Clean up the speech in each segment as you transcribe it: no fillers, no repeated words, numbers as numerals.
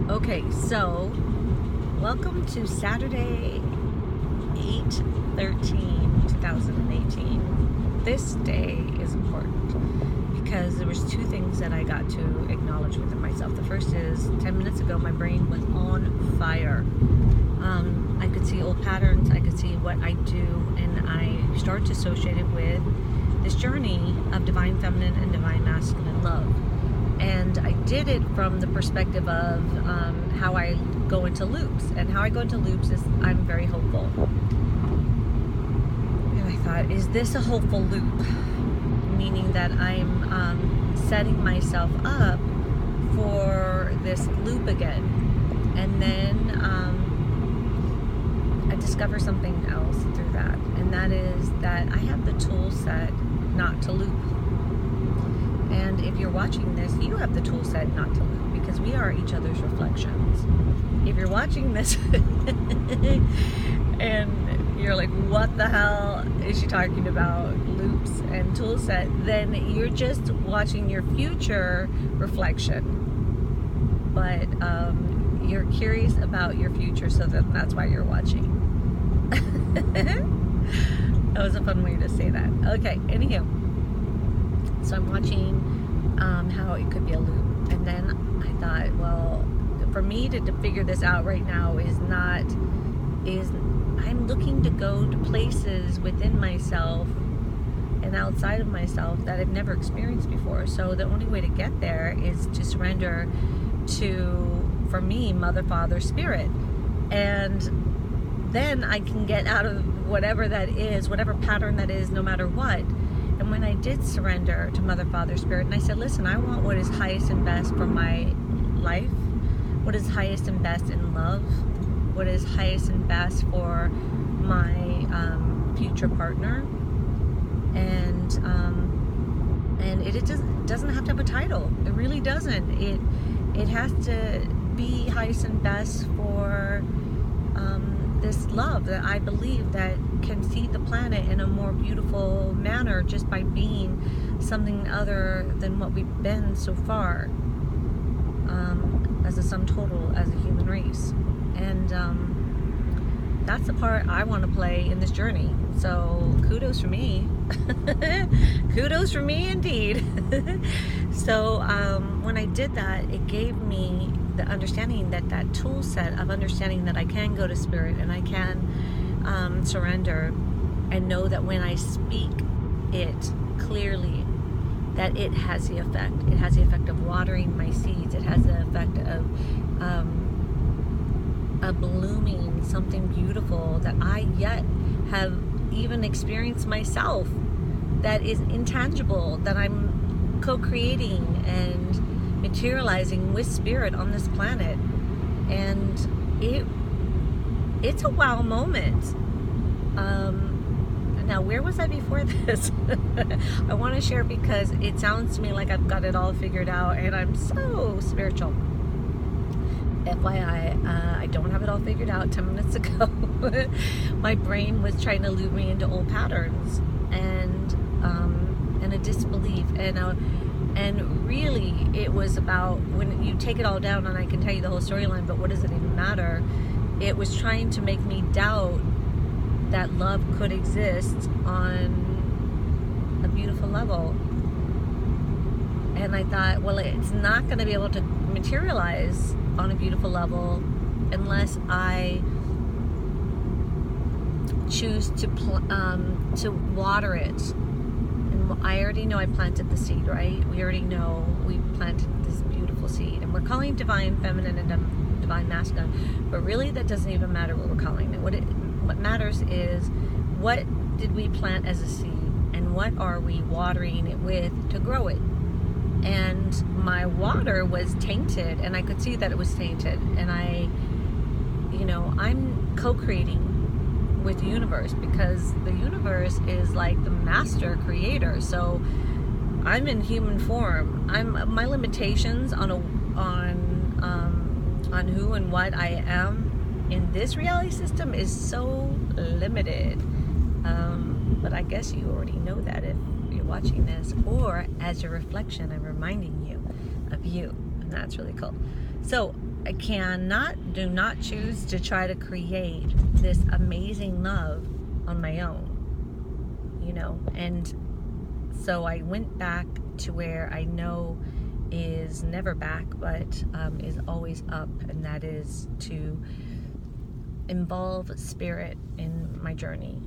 Okay, so welcome to Saturday, 8/13/2018. This day is important because there was two things that I got to acknowledge within myself. The first is 10 minutes ago, my brain was on fire. I could see old patterns, I could see what I do, and I started to associate it with this journey of divine feminine and divine masculine love. And I did it from the perspective of how I go into loops. And how I go into loops is I'm very hopeful. And I thought, is this a hopeful loop? Meaning that I'm setting myself up for this loop again. And then I discover something else through that. And that is that I have the tool set not to loop. And if you're watching this, you have the tool set not to loop, because we are each other's reflections. If you're watching this and you're like, what the hell is she talking about, loops and tool set, then you're just watching your future reflection. But you're curious about your future, so that's why you're watching. That was a fun way to say that. Okay, anywho. So I'm watching how it could be a loop. And then I thought, well, for me to figure this out right now I'm looking to go to places within myself and outside of myself that I've never experienced before. So the only way to get there is to surrender to, for me, Mother, Father, Spirit. And then I can get out of whatever that is, whatever pattern that is, no matter what. And when I did surrender to Mother, Father, Spirit, and I said, listen, I want what is highest and best for my life, what is highest and best in love, what is highest and best for my future partner, and it doesn't have to have a title. It really doesn't. It has to be highest and best for this love that I believe that can see the planet in a more beautiful manner just by being something other than what we've been so far, as a sum total, as a human race. And that's the part I want to play in this journey. So kudos for me. Kudos for me indeed. So when I did that, it gave me the understanding that tool set of understanding that I can go to Spirit and I can surrender and know that when I speak it clearly, that it has the effect. It has the effect of watering my seeds. It has the effect of blooming something beautiful that I yet have even experienced myself, that is intangible, that I'm co-creating and materializing with Spirit on this planet. And it's a wow moment. Now, where was I before this? I want to share because it sounds to me like I've got it all figured out and I'm so spiritual. FYI, I don't have it all figured out. 10 minutes ago, my brain was trying to loop me into old patterns and a disbelief, and really it was about, when you take it all down, and I can tell you the whole storyline, but what does it even matter? It was trying to make me doubt that love could exist on a beautiful level. And I thought, well, it's not going to be able to materialize on a beautiful level unless I choose to water it. And I already know I planted the seed, right? We already know we planted this beautiful seed, and we're calling it divine feminine and divine masculine, but really that doesn't even matter what we're calling it. What matters is, what did we plant as a seed, and what are we watering it with to grow it? And my water was tainted, and I could see that it was tainted. And I'm co-creating with the universe, because the universe is like the master creator. So I'm in human form. My limitations on who and what I am in this reality system is so limited. But I guess you already know that if you're watching this, or as your reflection, I'm reminding you of you, and that's really cool. So I do not choose to try to create this amazing love on my own, you know. And so I went back to where I know is never back, but is always up, and that is to involve spirit in my journey,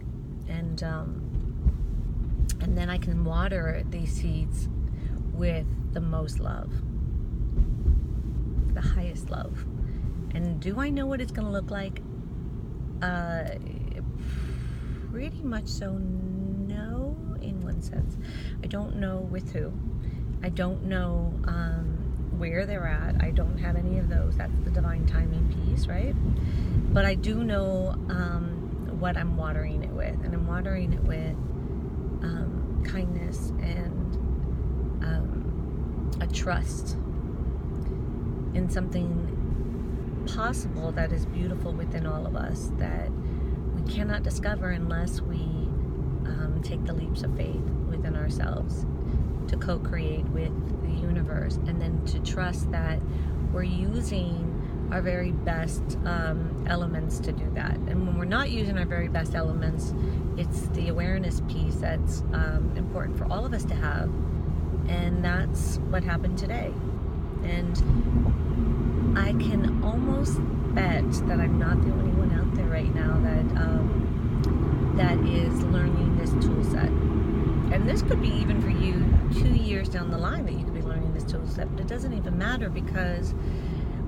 and then I can water these seeds with the most love, the highest love. And do I know what it's going to look like? Pretty much so, no, in one sense. I don't know with who. I don't know where they're at. I don't have any of those. That's the divine timing piece, right? But I do know what I'm watering it with. And I'm watering it with kindness and a trust in something possible that is beautiful within all of us, that we cannot discover unless we take the leaps of faith within ourselves to co-create with the universe, and then to trust that we're using our very best elements to do that. And when we're not using our very best elements, it's the awareness piece that's important for all of us to have. And that's what happened today. And I can almost bet that I'm not the only one out there right now that is learning this tool set. And this could be even for you 2 years down the line that you could be learning this tool set, but it doesn't even matter, because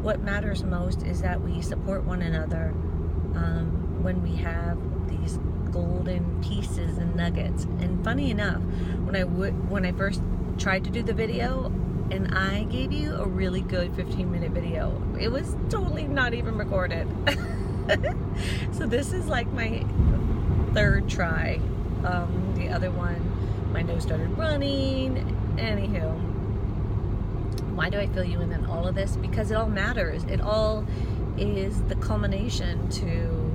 what matters most is that we support one another when we have these golden pieces and nuggets. And funny enough, when I first tried to do the video, and I gave you a really good 15-minute video, it was totally not even recorded. So this is like my third try. The other one, my nose started running. Anywho, why do I fill you in on all of this? Because it all matters. It all is the culmination to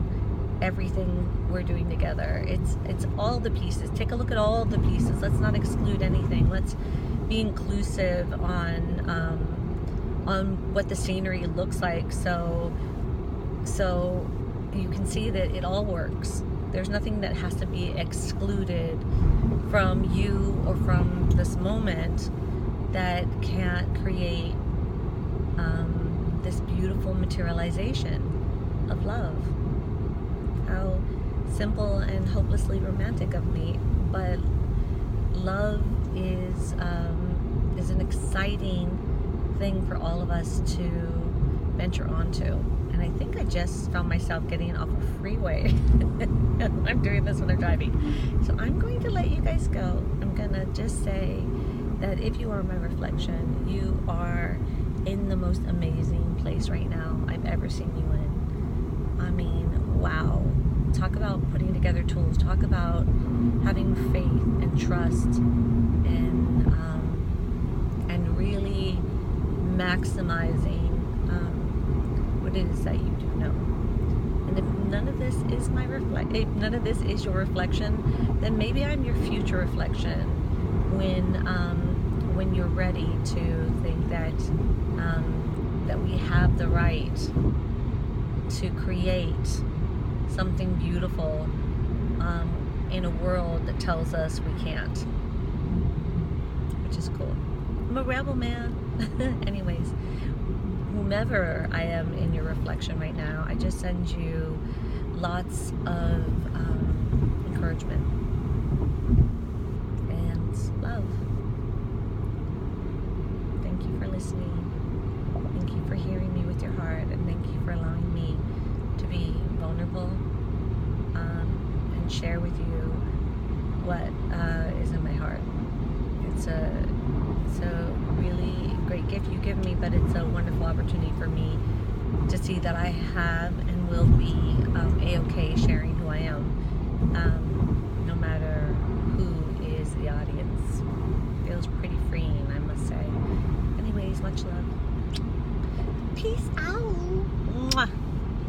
everything we're doing together. It's all the pieces. Take a look at all the pieces. Let's not exclude anything. Let's be inclusive on what the scenery looks like, so you can see that it all works. There's nothing that has to be excluded from you or from this moment that can't create this beautiful materialization of love. How simple and hopelessly romantic of me, but love is an exciting thing for all of us to venture onto. And I think I just found myself getting off a freeway. I'm doing this when I'm driving. So I'm going to let you guys go. I'm going to just say that if you are my reflection, you are in the most amazing place right now I've ever seen you in. I mean, wow. Talk about putting together tools. Talk about having faith and trust and really maximizing what it is that you do know. And if none of this is if none of this is your reflection, then maybe I'm your future reflection when you're ready to think that that we have the right to create something beautiful in a world that tells us we can't, which is cool. I'm a rebel, man. Anyways, whomever I am in your reflection right now, I just send you lots of encouragement and love. Thank you for listening. Thank you for hearing me with your heart, and thank you for allowing me to be vulnerable and share with you what is in my heart. It's a really great gift you've given me, but it's a wonderful opportunity for me to see that I have and will be a-okay sharing